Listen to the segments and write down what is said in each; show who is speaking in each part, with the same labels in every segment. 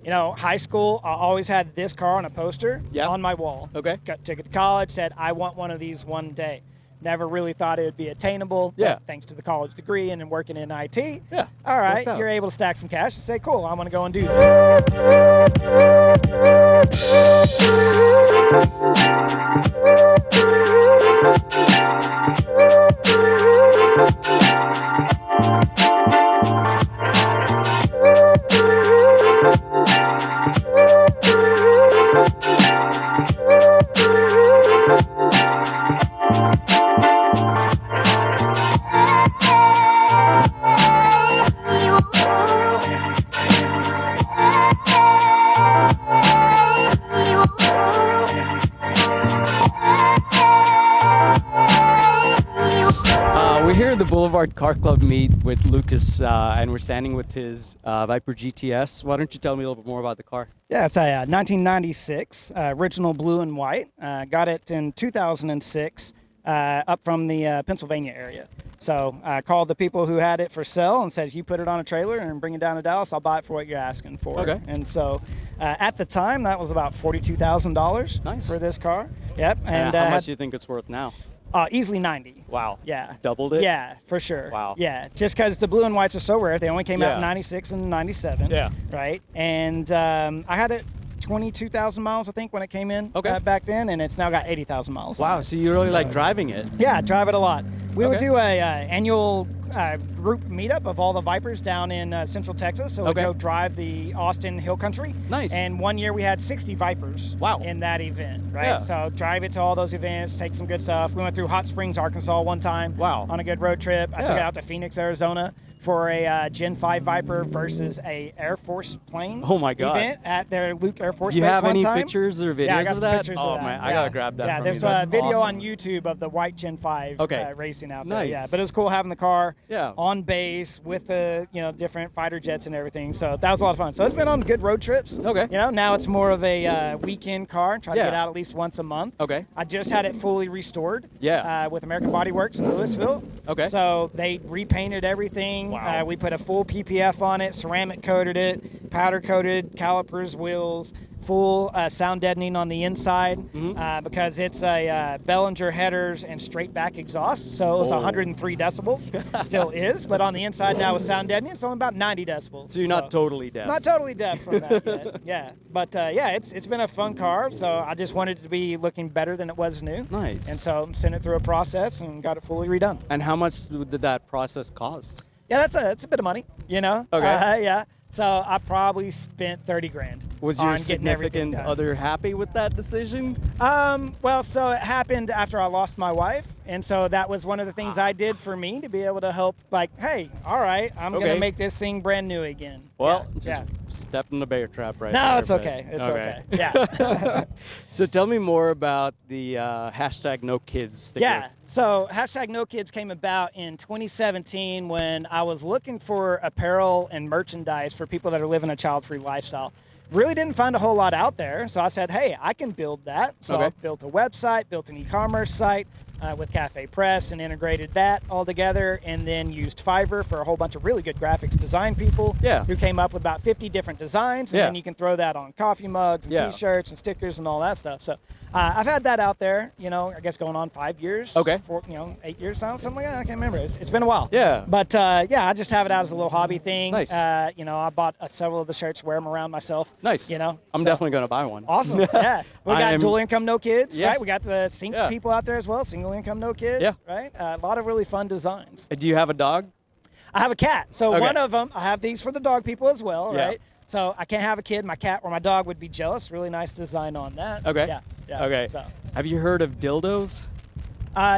Speaker 1: high school, I always had this car on a poster on my wall.
Speaker 2: Okay.
Speaker 1: Took it to college, said, I want one of these one day. Never really thought it would be attainable.
Speaker 2: Yeah.
Speaker 1: But thanks to the college degree and then working in IT.
Speaker 2: Yeah.
Speaker 1: All right,
Speaker 2: worked out.
Speaker 1: you're able to stack some cash and say, cool, I'm going to go and do this.
Speaker 2: We're here at the Boulevard Car Club meet with Lucas, and we're standing with his Viper GTS. Why don't you tell me a little bit more about the car?
Speaker 1: Yeah, it's a 1996 original blue and white. Got it in 2006 up from the Pennsylvania area. So I called the people who had it for sale and said, you put it on a trailer and bring it down to Dallas, I'll buy it for what you're asking for.
Speaker 2: Okay.
Speaker 1: And so at the time, that was about $42,000
Speaker 2: Nice.
Speaker 1: for this car. Yep. And
Speaker 2: how much do you think it's worth now?
Speaker 1: Easily 90.
Speaker 2: Wow.
Speaker 1: Yeah.
Speaker 2: Doubled it?
Speaker 1: Yeah, for sure.
Speaker 2: Wow.
Speaker 1: Yeah, just because the blue and whites are so rare. They only came out in
Speaker 2: Yeah.
Speaker 1: 96 and 97.
Speaker 2: Yeah.
Speaker 1: Right? And I had it 22,000 miles, I think, when it came in back then, and it's now got 80,000 miles.
Speaker 2: Wow,
Speaker 1: on it.
Speaker 2: so you really like driving it?
Speaker 1: Yeah, I drive it a lot. We would
Speaker 2: Okay.
Speaker 1: do a annual group meetup of all the Vipers down in Central Texas. So
Speaker 2: Okay.
Speaker 1: we'd go drive the Austin Hill Country.
Speaker 2: Nice.
Speaker 1: And one year we had 60 Vipers in that event, right?
Speaker 2: Yeah.
Speaker 1: So drive it to all those events, take some good stuff. We went through Hot Springs, Arkansas one time on a good road trip. I took it out to Phoenix, Arizona for a Gen 5 Viper versus a Air Force plane event at their Luke Air Force
Speaker 2: Do you
Speaker 1: Base
Speaker 2: have
Speaker 1: one
Speaker 2: any
Speaker 1: time.
Speaker 2: pictures or videos
Speaker 1: Yeah, I got
Speaker 2: of
Speaker 1: some
Speaker 2: that?
Speaker 1: pictures
Speaker 2: Oh
Speaker 1: of that.
Speaker 2: man, I gotta grab that.
Speaker 1: Yeah,
Speaker 2: from
Speaker 1: there's
Speaker 2: you. That's
Speaker 1: a video
Speaker 2: awesome.
Speaker 1: on YouTube of the white Gen 5 racing out there.
Speaker 2: Nice.
Speaker 1: Yeah, but it was cool having the car
Speaker 2: Yeah.
Speaker 1: on base with the different fighter jets and everything. So that was a lot of fun. So it's been on good road trips.
Speaker 2: Okay.
Speaker 1: Now it's more of a weekend car. Try to
Speaker 2: Yeah.
Speaker 1: get out at least once a month.
Speaker 2: Okay.
Speaker 1: I just had it fully restored.
Speaker 2: Yeah.
Speaker 1: With American Body Works in Louisville.
Speaker 2: Okay.
Speaker 1: So they repainted everything.
Speaker 2: Wow.
Speaker 1: We put a full PPF on it, ceramic coated it, powder coated calipers, wheels, full sound deadening on the inside because it's a Bellinger headers and straight back exhaust. So it was 103 decibels, still is, but on the inside now with sound deadening, it's only about 90 decibels.
Speaker 2: So you're not totally deaf.
Speaker 1: Not totally deaf from that yet. Yeah, but it's been a fun car. So I just wanted it to be looking better than it was new.
Speaker 2: Nice.
Speaker 1: And so sent it through a process and got it fully redone.
Speaker 2: And how much did that process cost?
Speaker 1: Yeah, that's a bit of money, Okay. Yeah. So I probably spent 30 grand.
Speaker 2: Was your
Speaker 1: on getting everything
Speaker 2: significant
Speaker 1: done.
Speaker 2: other happy with that decision?
Speaker 1: Well, so it happened after I lost my wife. And so that was one of the things I did for me to be able to help, like, hey, all right, I'm going to make this thing brand new again.
Speaker 2: Well, just step in the bear trap right
Speaker 1: No,
Speaker 2: there.
Speaker 1: it's okay. It's okay. Yeah.
Speaker 2: So tell me more about the hashtag No Kids sticker.
Speaker 1: Yeah. So hashtag No Kids came about in 2017 when I was looking for apparel and merchandise for people that are living a child-free lifestyle. Really didn't find a whole lot out there. So I said, hey, I can build that. So I built a website, built an e-commerce site with Cafe Press and integrated that all together, and then used Fiverr for a whole bunch of really good graphics design people who came up with about 50 different designs. And then you can throw that on coffee mugs and T-shirts and stickers and all that stuff. So I've had that out there, I guess going on 5 years. 8 years now, something like that. I can't remember. It's been a while.
Speaker 2: Yeah.
Speaker 1: But I just have it out as a little hobby thing.
Speaker 2: Nice.
Speaker 1: I bought several of the shirts, wear them around myself.
Speaker 2: Nice. I'm definitely going to buy one.
Speaker 1: Awesome. Yeah. We got dual income, no kids,
Speaker 2: Yes.
Speaker 1: right? We got the sync people out there as well, single income, no kids, right? A lot of really fun designs.
Speaker 2: Do you have a dog?
Speaker 1: I have a cat. So one of them, I have these for the dog people as well, right? So I can't have a kid. My cat or my dog would be jealous. Really nice design on that.
Speaker 2: Okay.
Speaker 1: Yeah.
Speaker 2: Okay.
Speaker 1: So.
Speaker 2: Have you heard of dildos?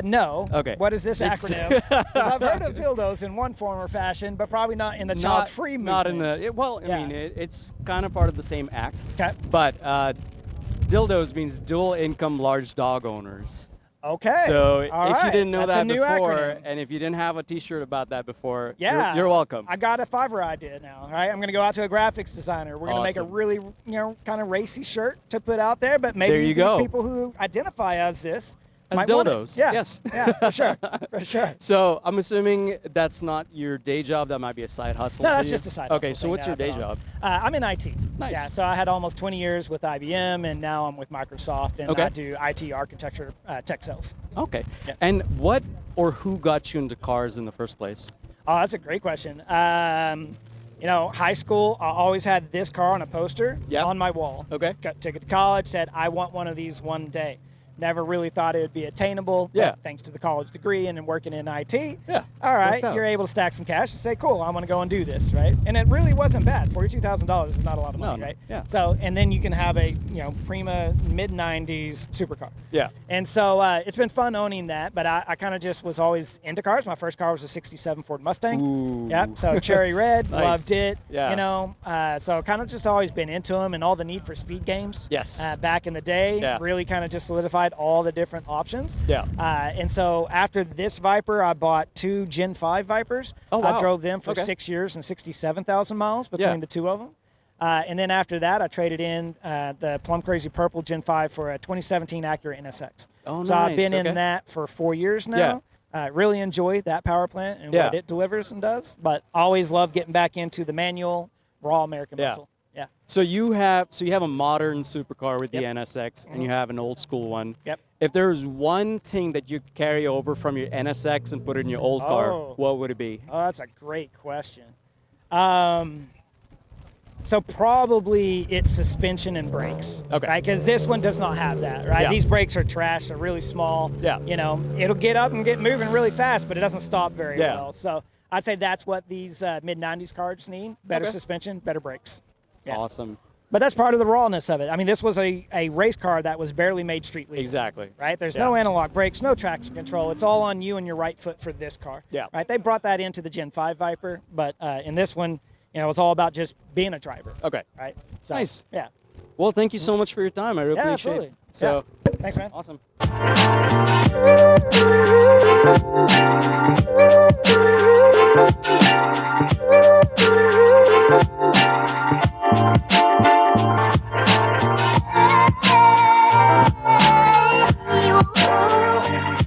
Speaker 1: No.
Speaker 2: Okay.
Speaker 1: What is this acronym? 'Cause I've heard of dildos in one form or fashion, but probably not in the child-free movement.
Speaker 2: Not in the. I mean, it's kind of part of the same act.
Speaker 1: Okay.
Speaker 2: But dildos means dual income large dog owners.
Speaker 1: Okay.
Speaker 2: So
Speaker 1: All
Speaker 2: if you
Speaker 1: right.
Speaker 2: didn't know
Speaker 1: That's
Speaker 2: that
Speaker 1: a new
Speaker 2: before,
Speaker 1: acronym.
Speaker 2: and if you didn't have a T-shirt about that before,
Speaker 1: Yeah,
Speaker 2: you're welcome.
Speaker 1: I got a Fiverr idea now. All right, I'm going to go out to a graphics designer. We're going to make a really, kind of racy shirt to put out there. But maybe
Speaker 2: There you
Speaker 1: these
Speaker 2: go.
Speaker 1: people who identify as this
Speaker 2: As
Speaker 1: Might want it.
Speaker 2: dildos.
Speaker 1: Yeah.
Speaker 2: Yes.
Speaker 1: Yeah, for sure. For sure.
Speaker 2: So I'm assuming that's not your day job. That might be a side hustle.
Speaker 1: No,
Speaker 2: for
Speaker 1: that's
Speaker 2: you?
Speaker 1: just a side
Speaker 2: Okay,
Speaker 1: hustle
Speaker 2: so
Speaker 1: thing
Speaker 2: what's your
Speaker 1: that I
Speaker 2: day
Speaker 1: put on.
Speaker 2: job?
Speaker 1: I'm in IT.
Speaker 2: Nice.
Speaker 1: Yeah, so I had almost 20 years with IBM, and now I'm with Microsoft, and
Speaker 2: Okay.
Speaker 1: I do IT architecture, tech sales.
Speaker 2: Okay.
Speaker 1: Yeah.
Speaker 2: And what or who got you into cars in the first place?
Speaker 1: Oh, that's a great question. High school, I always had this car on a poster
Speaker 2: Yeah.
Speaker 1: on my wall.
Speaker 2: Okay.
Speaker 1: Took it to college, said, I want one of these one day. Never really thought it would be attainable.
Speaker 2: Yeah.
Speaker 1: But thanks to the college degree and then working in IT.
Speaker 2: Yeah,
Speaker 1: All right,
Speaker 2: worked out.
Speaker 1: you're able to stack some cash and say, cool, I'm going to go and do this, right? And it really wasn't bad. $42,000 is not a lot of money,
Speaker 2: No,
Speaker 1: right?
Speaker 2: yeah.
Speaker 1: So, and then you can have a, prima mid-90s supercar.
Speaker 2: Yeah.
Speaker 1: And so it's been fun owning that, but I kind of just was always into cars. My first car was a 67 Ford Mustang.
Speaker 2: Ooh.
Speaker 1: Yep, so cherry red,
Speaker 2: Nice.
Speaker 1: loved it.
Speaker 2: Yeah.
Speaker 1: So kind of just always been into them and all the need for speed games.
Speaker 2: Yes.
Speaker 1: Back in the day,
Speaker 2: Yeah.
Speaker 1: really kind of just solidified all the different options.
Speaker 2: Yeah.
Speaker 1: And so after this Viper, I bought 2 Gen 5 Vipers.
Speaker 2: Oh, wow.
Speaker 1: I drove them for
Speaker 2: Okay.
Speaker 1: 6 years and 67,000 miles between
Speaker 2: Yeah.
Speaker 1: the two of them. And then after that, I traded in the Plum Crazy Purple Gen 5 for a 2017 Acura NSX.
Speaker 2: Oh,
Speaker 1: So I've been
Speaker 2: nice. Okay.
Speaker 1: in that for 4 years now. Really enjoy that power plant and
Speaker 2: Yeah.
Speaker 1: what it delivers and does, but always love getting back into the manual, raw American
Speaker 2: Yeah.
Speaker 1: muscle. Yeah.
Speaker 2: So you have a modern supercar with the
Speaker 1: Yep.
Speaker 2: NSX, and you have an old school one.
Speaker 1: Yep.
Speaker 2: If there's one thing that you could carry over from your NSX and put it in your old car,
Speaker 1: Oh.
Speaker 2: what would it be?
Speaker 1: Oh, that's a great question. So probably it's suspension and brakes.
Speaker 2: Okay.
Speaker 1: Right? Because this one does not have that, right?
Speaker 2: Yeah.
Speaker 1: These brakes are trash. They're really small.
Speaker 2: Yeah.
Speaker 1: It'll get up and get moving really fast, but it doesn't stop very
Speaker 2: Yeah.
Speaker 1: well. So I'd say that's what these mid-90s cars need. Better
Speaker 2: Okay.
Speaker 1: suspension, better brakes. Yeah.
Speaker 2: Awesome.
Speaker 1: But that's part of the rawness of it. I mean, this was a race car that was barely made street legal.
Speaker 2: Exactly.
Speaker 1: Right? There's
Speaker 2: Yeah.
Speaker 1: no analog brakes, no traction control. It's all on you and your right foot for this car.
Speaker 2: Yeah.
Speaker 1: Right? They brought that into the Gen 5 Viper, but in this one, it's all about just being a driver.
Speaker 2: Okay.
Speaker 1: Right? So,
Speaker 2: Nice.
Speaker 1: Yeah.
Speaker 2: Well, thank you so much for your time. I really
Speaker 1: Yeah,
Speaker 2: appreciate
Speaker 1: absolutely.
Speaker 2: it. So,
Speaker 1: Yeah. Thanks, man.
Speaker 2: awesome.